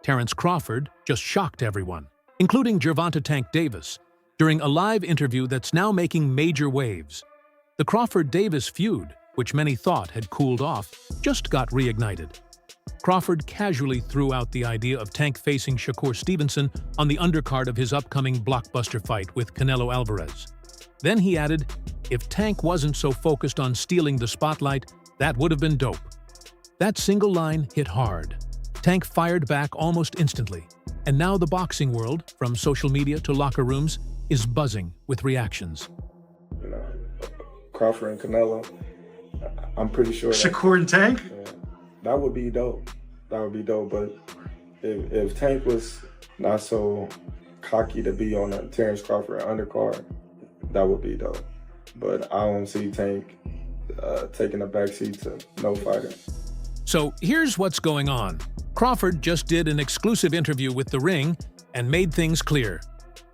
Terence Crawford just shocked everyone, including Gervonta Tank Davis, during a live interview that's now making major waves. The Crawford-Davis feud, which many thought had cooled off, just got reignited. Crawford casually threw out the idea of Tank facing Shakur Stevenson on the undercard of his upcoming blockbuster fight with Canelo Alvarez. Then he added, if Tank wasn't so focused on stealing the spotlight, that would have been dope. That single line hit hard. Tank fired back almost instantly, and now the boxing world, from social media to locker rooms, is buzzing with reactions. You know, Crawford and Canelo, I'm pretty sure Shakur and Tank? That would be dope. That would be dope, but if Tank was not so cocky to be on a Terence Crawford undercard, that would be dope. But I don't see Tank taking a backseat to no fighter. So here's what's going on. Crawford just did an exclusive interview with The Ring and made things clear.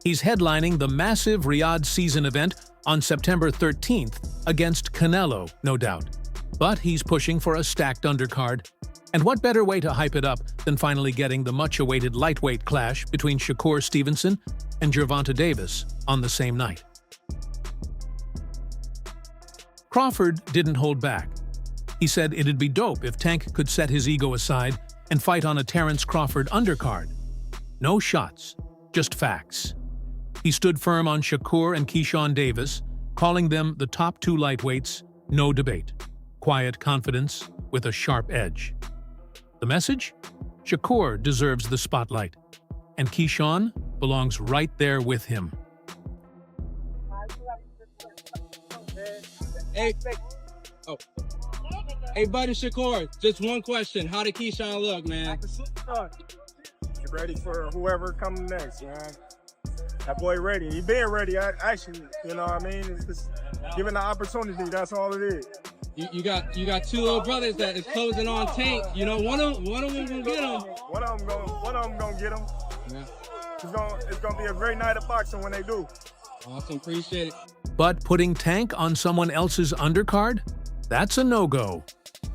He's headlining the massive Riyadh season event on September 13th against Canelo, no doubt. But he's pushing for a stacked undercard. And what better way to hype it up than finally getting the much-awaited lightweight clash between Shakur Stevenson and Gervonta Davis on the same night? Crawford didn't hold back. He said it'd be dope if Tank could set his ego aside and fight on a Terence Crawford undercard. No shots, just facts. He stood firm on Shakur and Keyshawn Davis, calling them the top two lightweights, no debate. Quiet confidence with a sharp edge. The message? Shakur deserves the spotlight, and Keyshawn belongs right there with him. Hey, buddy Shakur, just one question. How did Keyshawn look, man? Get ready for whoever coming next, man. That boy ready. He been ready, actually. You know what I mean? It's just given the opportunity, that's all it is. You got two little brothers that is closing on Tank. You know, one of them gonna get him. One of them gonna get him. Yeah. It's gonna be a great night of boxing when they do. Awesome, appreciate it. But putting Tank on someone else's undercard? That's a no-go.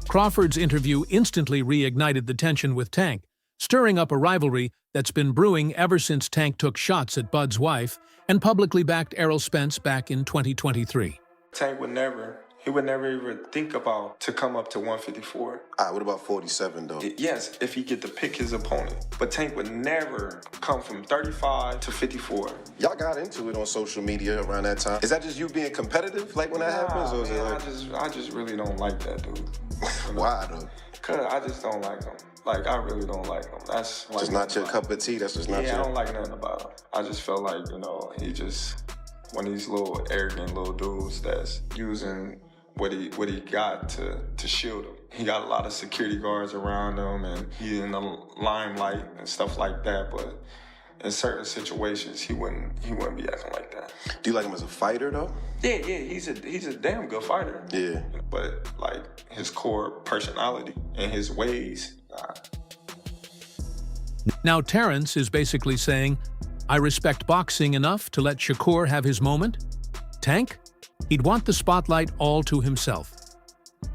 Crawford's interview instantly reignited the tension with Tank, stirring up a rivalry that's been brewing ever since Tank took shots at Bud's wife and publicly backed Errol Spence back in 2023. Tank would never even think about to come up to 154. What about 47 though? Yes, if he get to pick his opponent. But Tank would never come from 35 to 54. Y'all got into it on social media around that time. Is that just you being competitive, like when that happens? Or is it like... I just really don't like that dude. Why though? Cause I just don't like him. Like, I really don't like him. That's like just not your cup of tea. That's just not your... Yeah, I don't like nothing about him. I just felt like, you know, he just one of these little arrogant little dudes that's using what he got to shield him. He got a lot of security guards around him, and he in the limelight and stuff like that. But in certain situations, he wouldn't be acting like that. Do you like him as a fighter though? Yeah, he's a damn good fighter. Yeah. But like his core personality and his ways. Now Terence is basically saying, I respect boxing enough to let Shakur have his moment. Tank? He'd want the spotlight all to himself.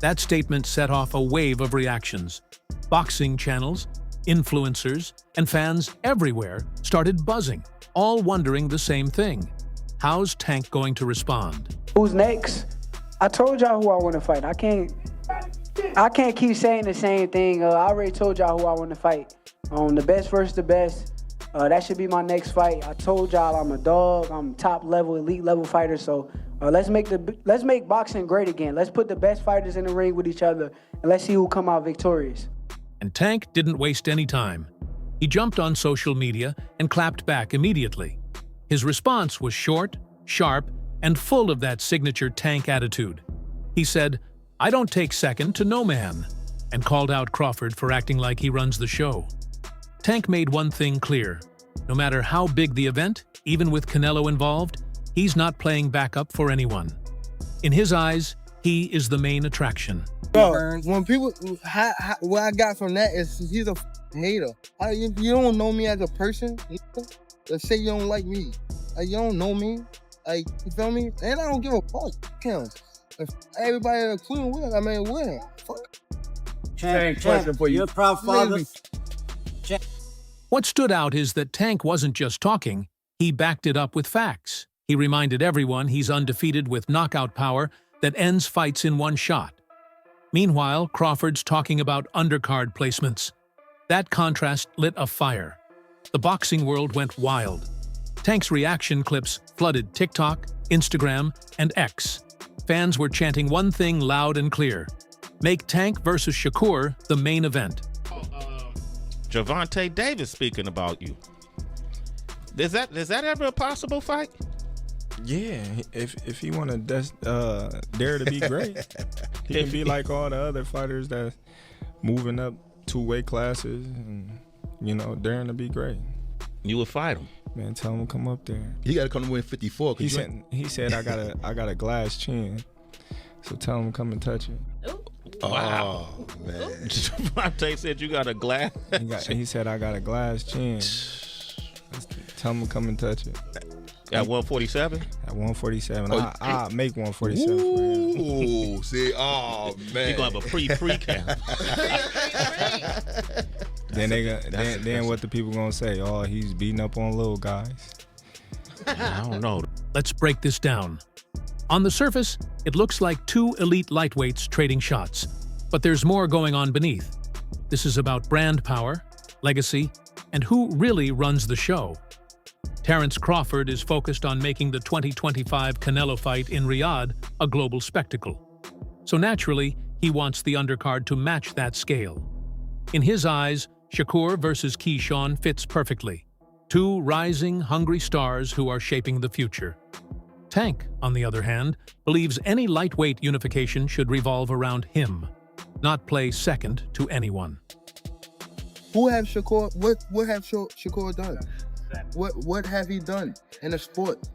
That statement set off a wave of reactions. Boxing channels, influencers, and fans everywhere started buzzing, all wondering the same thing. How's Tank going to respond? Who's next? I told y'all who I want to fight. I can't keep saying the same thing. I already told y'all who I want to fight. The best versus the best. That should be my next fight. I told y'all I'm a dog. I'm top level, elite level fighter. So let's make boxing great again. Let's put the best fighters in the ring with each other, and let's see who come out victorious. And Tank didn't waste any time. He jumped on social media and clapped back immediately. His response was short, sharp, and full of that signature Tank attitude. He said, I don't take second to no man, and called out Crawford for acting like he runs the show. Tank made one thing clear. No matter how big the event, even with Canelo involved, he's not playing backup for anyone. In his eyes, he is the main attraction. Bro, when people, what I got from that is he's a hater. You don't know me as a person. Let's say you don't like me. You don't know me. You feel me? And I don't give a fuck. If everybody including win, win. Fuck. Same question for you. You're a proud father. What stood out is that Tank wasn't just talking, he backed it up with facts. He reminded everyone he's undefeated with knockout power that ends fights in one shot. Meanwhile, Crawford's talking about undercard placements. That contrast lit a fire. The boxing world went wild. Tank's reaction clips flooded TikTok, Instagram, and X. Fans were chanting one thing loud and clear: make Tank versus Shakur the main event. Gervonta Davis speaking about you. Is that ever a possible fight? Yeah, if he want to dare to be great, he can be like all the other fighters that's moving up 2 weight classes and, you know, daring to be great. You would fight him. Man, tell him to come up there. He got to come to win 54. He said I got a glass chin, so tell him to come and touch it. Wow. Oh, man. Gervonta said you got a glass. He said I got a glass chin. Tell him to come and touch it. At 147? At 147. I'll make 147 for him. Ooh, see, oh, man. You're going to have a pre-camp. Then what the people going to say? Oh, he's beating up on little guys. I don't know. Let's break this down. On the surface, it looks like 2 elite lightweights trading shots, but there's more going on beneath. This is about brand power, legacy, and who really runs the show. Terence Crawford is focused on making the 2025 Canelo fight in Riyadh a global spectacle. So naturally, he wants the undercard to match that scale. In his eyes, Shakur versus Keyshawn fits perfectly. 2 rising, hungry stars who are shaping the future. Tank, on the other hand, believes any lightweight unification should revolve around him, not play second to anyone. What have Shakur done? What have he done in the sport?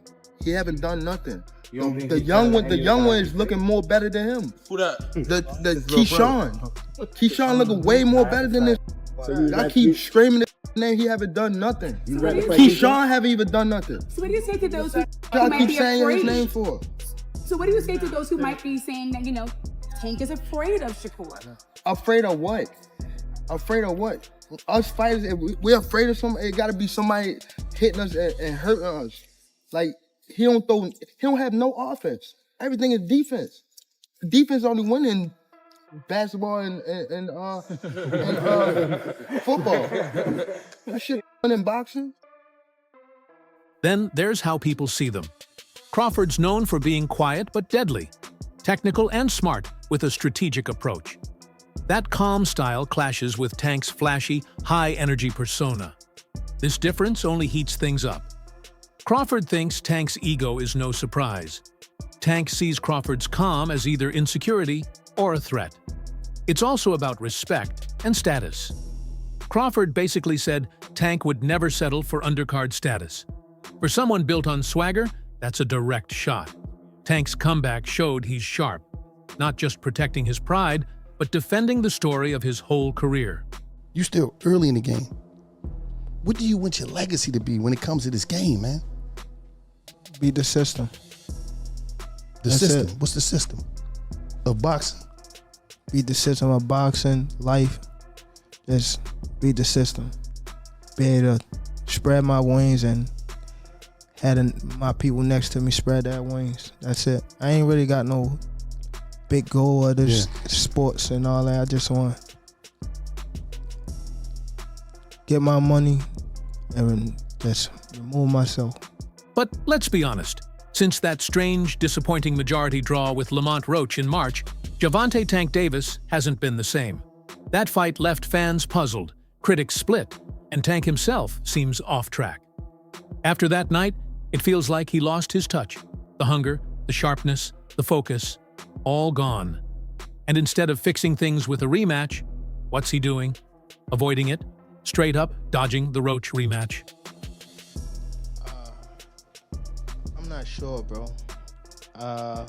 He haven't done nothing. The young one is looking more better than him. Who that? The Keyshawn. Keyshawn looking way more better than this. I keep screaming his name. He haven't done nothing. Keyshawn haven't even done nothing. So what do you say to those who I might keep be saying afraid? his name for? So what do you say to those who might be saying that, Tank is afraid of Shakur? Afraid of what? Afraid of what? Us fighters, if we're afraid of something, it gotta be somebody hitting us and hurting us. Like, he don't have no offense. Everything is defense. Defense only win in basketball and football. That shit win in boxing. Then there's how people see them. Crawford's known for being quiet but deadly, technical and smart with a strategic approach. That calm style clashes with Tank's flashy, high-energy persona. This difference only heats things up. Crawford thinks Tank's ego is no surprise. Tank sees Crawford's calm as either insecurity or a threat. It's also about respect and status. Crawford basically said Tank would never settle for undercard status. For someone built on swagger, that's a direct shot. Tank's comeback showed he's sharp, not just protecting his pride, but defending the story of his whole career. You still early in the game. What do you want your legacy to be when it comes to this game, man? Beat the system. The system. What's the system of boxing? Beat the system of boxing, life. Just beat the system. Be able to spread my wings and had my people next to me spread their wings. That's it. I ain't really got no big goal of this sports and all that. I just want to get my money and just remove myself. But let's be honest. Since that strange, disappointing majority draw with Lamont Roach in March, Gervonta Tank Davis hasn't been the same. That fight left fans puzzled, critics split, and Tank himself seems off track. After that night, it feels like he lost his touch. The hunger, the sharpness, the focus, all gone. And instead of fixing things with a rematch, what's he doing? Avoiding it? Straight up dodging the Roach rematch? I'm not sure, bro. I'm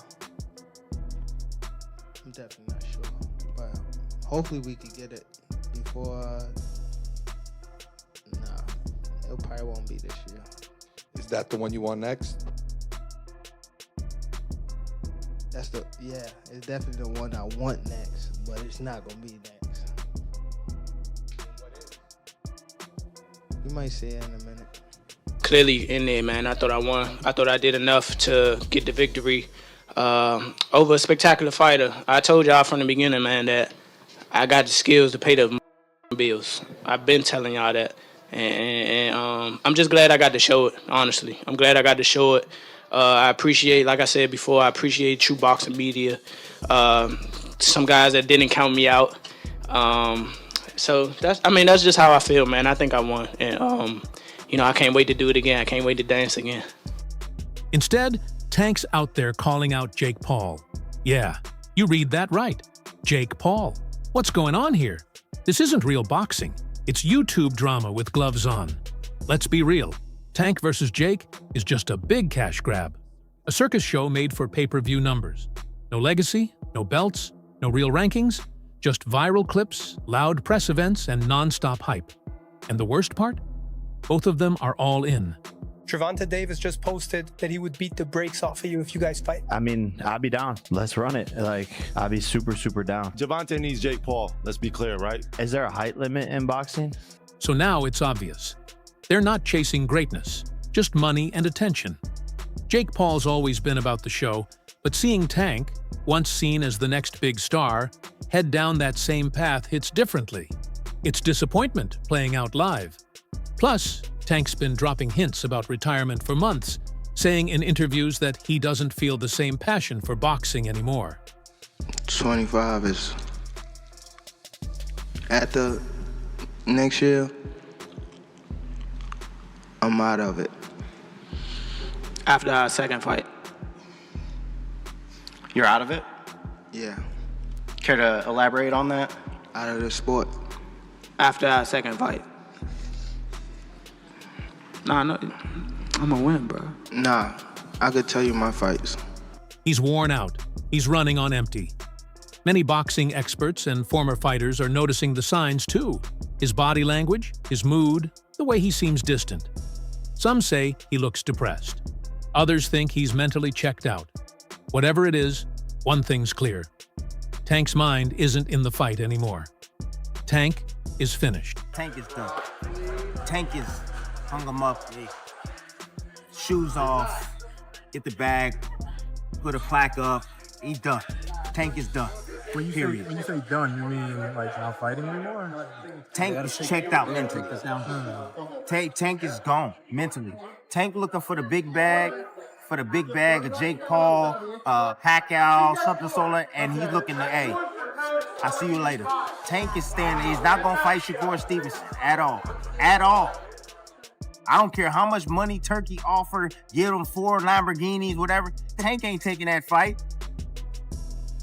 definitely not sure. But hopefully we could get it before... it probably won't be this year. Is that the one you want next? It's definitely the one I want next, but it's not gonna be next. You might see it in a minute. Clearly in there, man. I thought I won. I thought I did enough to get the victory over a spectacular fighter. I told y'all from the beginning, man, that I got the skills to pay the bills. I've been telling y'all that. And I'm just glad I got to show it, honestly. I'm glad I got to show it. I appreciate, like I said before, I appreciate True Boxing Media. Some guys that didn't count me out. So that's just how I feel, man. I think I won. And, I can't wait to do it again. I can't wait to dance again. Instead, Tank's out there calling out Jake Paul. Yeah, you read that right. Jake Paul. What's going on here? This isn't real boxing. It's YouTube drama with gloves on. Let's be real. Tank versus Jake is just a big cash grab. A circus show made for pay-per-view numbers. No legacy, no belts, no real rankings, just viral clips, loud press events, and non-stop hype. And the worst part? Both of them are all in. Gervonta Davis just posted that he would beat the brakes off of you if you guys fight. I mean, I'll be down. Let's run it. I'll be super, super down. Gervonta needs Jake Paul. Let's be clear, right? Is there a height limit in boxing? So now it's obvious. They're not chasing greatness, just money and attention. Jake Paul's always been about the show, but seeing Tank, once seen as the next big star, head down that same path hits differently. It's disappointment playing out live. Plus, Tank's been dropping hints about retirement for months, saying in interviews that he doesn't feel the same passion for boxing anymore. 25 is at the next year. I'm out of it. After our second fight. You're out of it? Yeah. Care to elaborate on that? Out of the sport. After our second fight. Nah, no, I'm gonna win, bro. Nah, I could tell you my fights. He's worn out. He's running on empty. Many boxing experts and former fighters are noticing the signs too. His body language, his mood, the way he seems distant. Some say he looks depressed. Others think he's mentally checked out. Whatever it is, one thing's clear. Tank's mind isn't in the fight anymore. Tank is finished. Tank is done. Tank is hung him up, shoes off, get the bag, put a plaque up, he's done. Tank is done. When you say done, you mean like not fighting anymore? Tank is checked out mentally. Tank is gone mentally. Tank looking for the big bag of Jake Paul, Pacquiao, something sort, and he's looking to, hey, I'll see you later. Tank is standing. He's not gonna fight Shakur Stevenson at all. At all. I don't care how much money Turkey offered, give him 4 Lamborghinis, whatever. Tank ain't taking that fight.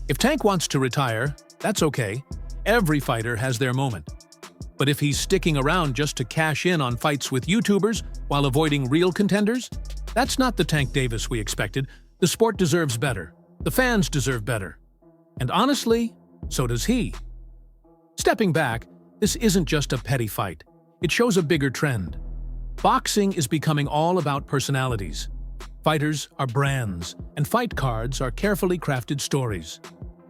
If Tank wants to retire, that's okay. Every fighter has their moment. But if he's sticking around just to cash in on fights with YouTubers while avoiding real contenders, that's not the Tank Davis we expected. The sport deserves better. The fans deserve better. And honestly, so does he. Stepping back, this isn't just a petty fight. It shows a bigger trend. Boxing is becoming all about personalities. Fighters are brands, and fight cards are carefully crafted stories.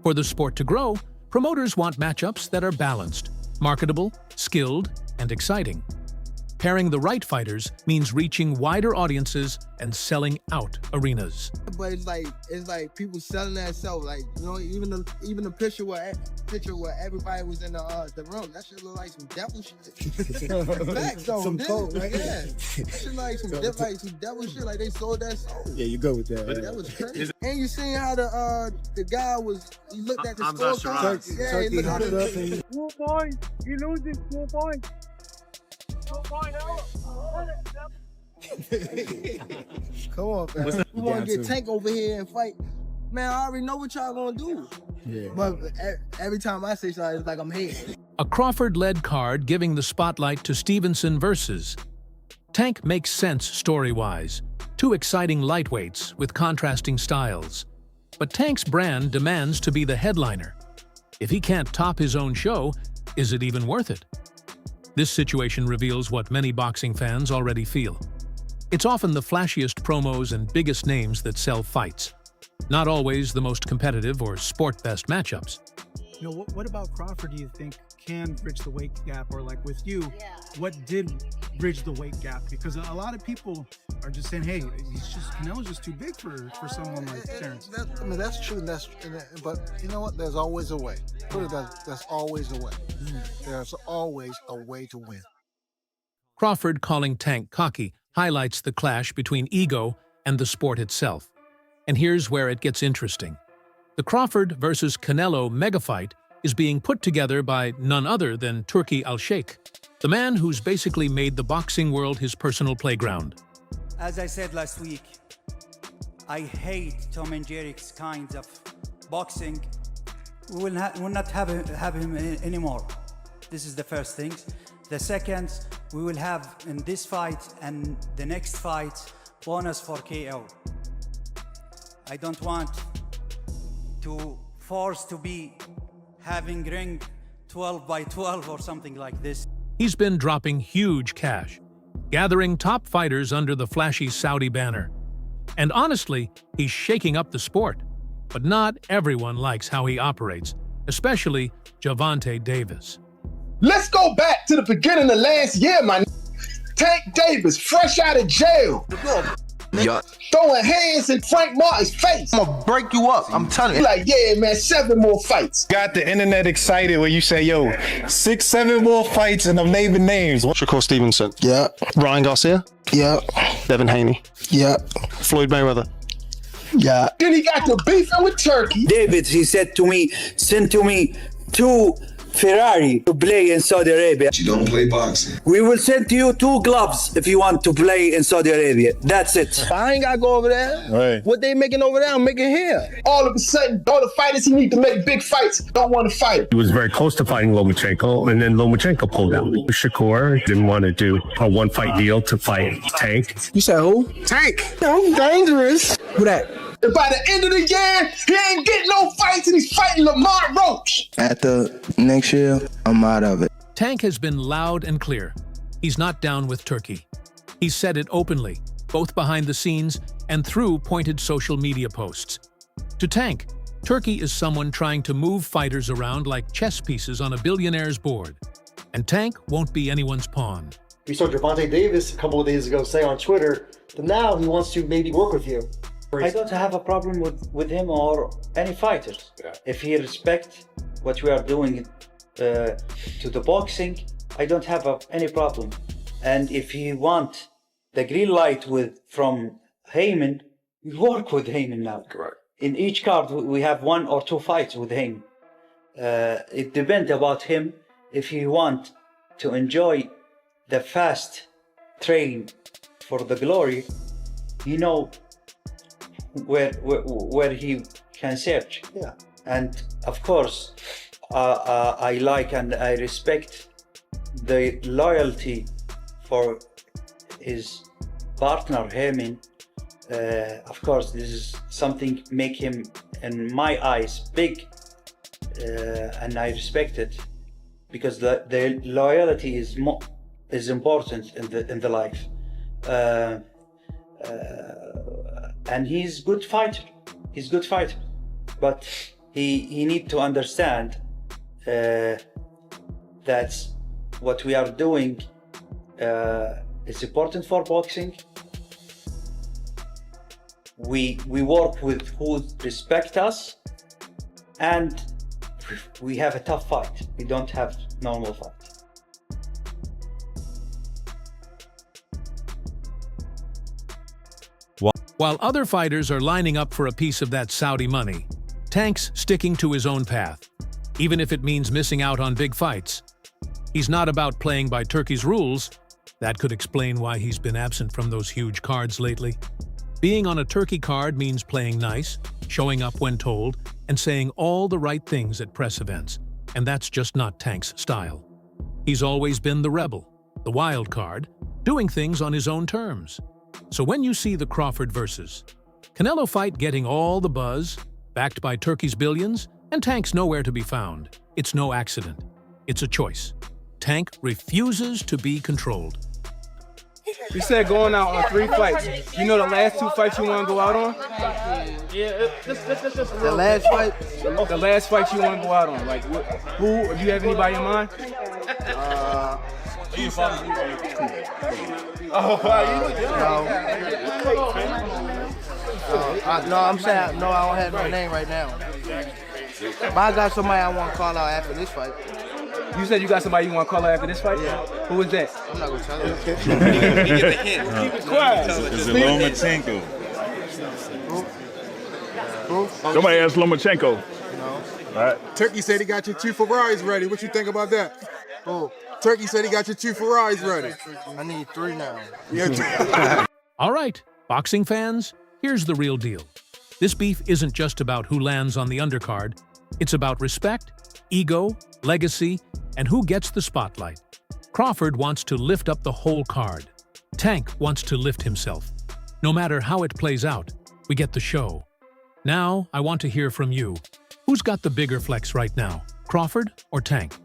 For the sport to grow, promoters want matchups that are balanced, marketable, skilled, and exciting. Pairing the right fighters means reaching wider audiences and selling out arenas. But it's like people selling that self. Like, you know, even the picture where everybody was in the room, that shit look like some devil shit. Facts though, some coke, right? Yeah, that shit like some devil shit. Like they sold that soul. Yeah, you go with that. Right? That was crazy. And you seen how the guy was? He looked at the scorecard. Yeah, he looked at it. 2 points. You losing 2 points. Come on, man. We want to get Tank over here and fight. Man, I already know what y'all gonna do. Yeah. But every time I say something, it's like I'm here. A Crawford-led card giving the spotlight to Stevenson versus. Tank makes sense story-wise. 2 exciting lightweights with contrasting styles. But Tank's brand demands to be the headliner. If he can't top his own show, is it even worth it? This situation reveals what many boxing fans already feel. It's often the flashiest promos and biggest names that sell fights. Not always the most competitive or sport-best matchups. You know, what about Crawford do you think can bridge the weight gap? Or like with you, what did bridge the weight gap? Because a lot of people are just saying, hey, Canelo's just too big for someone like Terence. I mean, that's true. But you know what? There's always a way. Put it that there's always a way. There's always a way to win. Crawford calling Tank cocky highlights the clash between ego and the sport itself. And here's where it gets interesting. The Crawford versus Canelo mega fight is being put together by none other than Turki Al-Sheikh, the man who's basically made the boxing world his personal playground. As I said last week, I hate Tom and Jerry's kinds of boxing. We will not have him anymore. This is the first thing. The second, we will have in this fight and the next fight, bonus for KO. I don't want to force to be having ring 12 by 12 or something like this. He's been dropping huge cash, gathering top fighters under the flashy Saudi banner. And honestly, he's shaking up the sport. But not everyone likes how he operates, especially Gervonta Davis. Let's go back to the beginning of last year, my Tank Davis, fresh out of jail. Throwing hands in Frank Martin's face. I'm gonna break you up, I'm telling you. Like, yeah, man, 7 more fights. Got the internet excited when you say, yo, 6, 7 more fights and I'm naming names. Shakur Stevenson. Yeah. Ryan Garcia. Yeah. Devin Haney. Yeah. Floyd Mayweather. Yeah. Then he got to beefing with Turkey. David, he said to me, send to me 2 Ferrari to play in Saudi Arabia. You don't play boxing. We will send to you 2 gloves if you want to play in Saudi Arabia. That's it. I ain't gotta go over there. Right. What they making over there, I'm making here. All of a sudden, all the fighters he need to make big fights don't want to fight. He was very close to fighting Lomachenko, and then Lomachenko pulled out. Shakur didn't want to do a 1-fight deal to fight Tank. You said who? Tank. I'm dangerous. Who that? And by the end of the year, he ain't getting no fights and he's fighting Lamont Roach. After next year, I'm out of it. Tank has been loud and clear. He's not down with Turkey. He's said it openly, both behind the scenes and through pointed social media posts. To Tank, Turkey is someone trying to move fighters around like chess pieces on a billionaire's board. And Tank won't be anyone's pawn. We saw Gervonta Davis a couple of days ago say on Twitter that now he wants to maybe work with you. I don't have a problem with him or any fighters. Yeah. If he respects what we are doing to the boxing, I don't have any problem. And if he want the green light from Heyman, we work with Heyman now. Correct. In each card, we have 1 or 2 fights with him. It depends about him. If he want to enjoy the fast train for the glory, you know where he can search. Yeah. And of course, I like and I respect the loyalty for his partner Heyman. Of course, this is something make him, in my eyes, big, and I respect it because the loyalty is important in the life. And he's good fighter. He's good fighter, but he need to understand that what we are doing is important for boxing. We work with who respect us, and we have a tough fight. We don't have normal fight. While other fighters are lining up for a piece of that Saudi money, Tank's sticking to his own path, even if it means missing out on big fights. He's not about playing by Turkey's rules. That could explain why he's been absent from those huge cards lately. Being on a Turkey card means playing nice, showing up when told, and saying all the right things at press events, and that's just not Tank's style. He's always been the rebel, the wild card, doing things on his own terms. So when you see the Crawford versus Canelo fight getting all the buzz, backed by Turkey's billions, and Tank's nowhere to be found, it's no accident. It's a choice. Tank refuses to be controlled. You said going out on 3 fights. You know the last 2 fights you want to go out on? Yeah, The last fight? The last fight you want to go out on. Like, who? Do you have anybody in mind? No, I'm saying no. I don't have no name right now. But I got somebody I want to call out after this fight. You said you got somebody you want to call out after this fight? Yeah. Who is that? I'm not gonna tell you. Keep it quiet. Is it Lomachenko? Who? Somebody asked Lomachenko. No. All right. Turkey said he got your 2 Ferraris ready. What you think about that? Who? Turkey said he got your 2 Ferraris ready. I need 3 now. All right, boxing fans, here's the real deal. This beef isn't just about who lands on the undercard. It's about respect, ego, legacy, and who gets the spotlight. Crawford wants to lift up the whole card. Tank wants to lift himself. No matter how it plays out, we get the show. Now, I want to hear from you. Who's got the bigger flex right now, Crawford or Tank?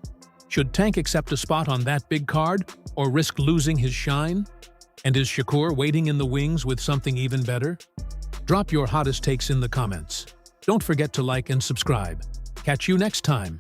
Should Tank accept a spot on that big card or risk losing his shine? And is Shakur waiting in the wings with something even better? Drop your hottest takes in the comments. Don't forget to like and subscribe. Catch you next time.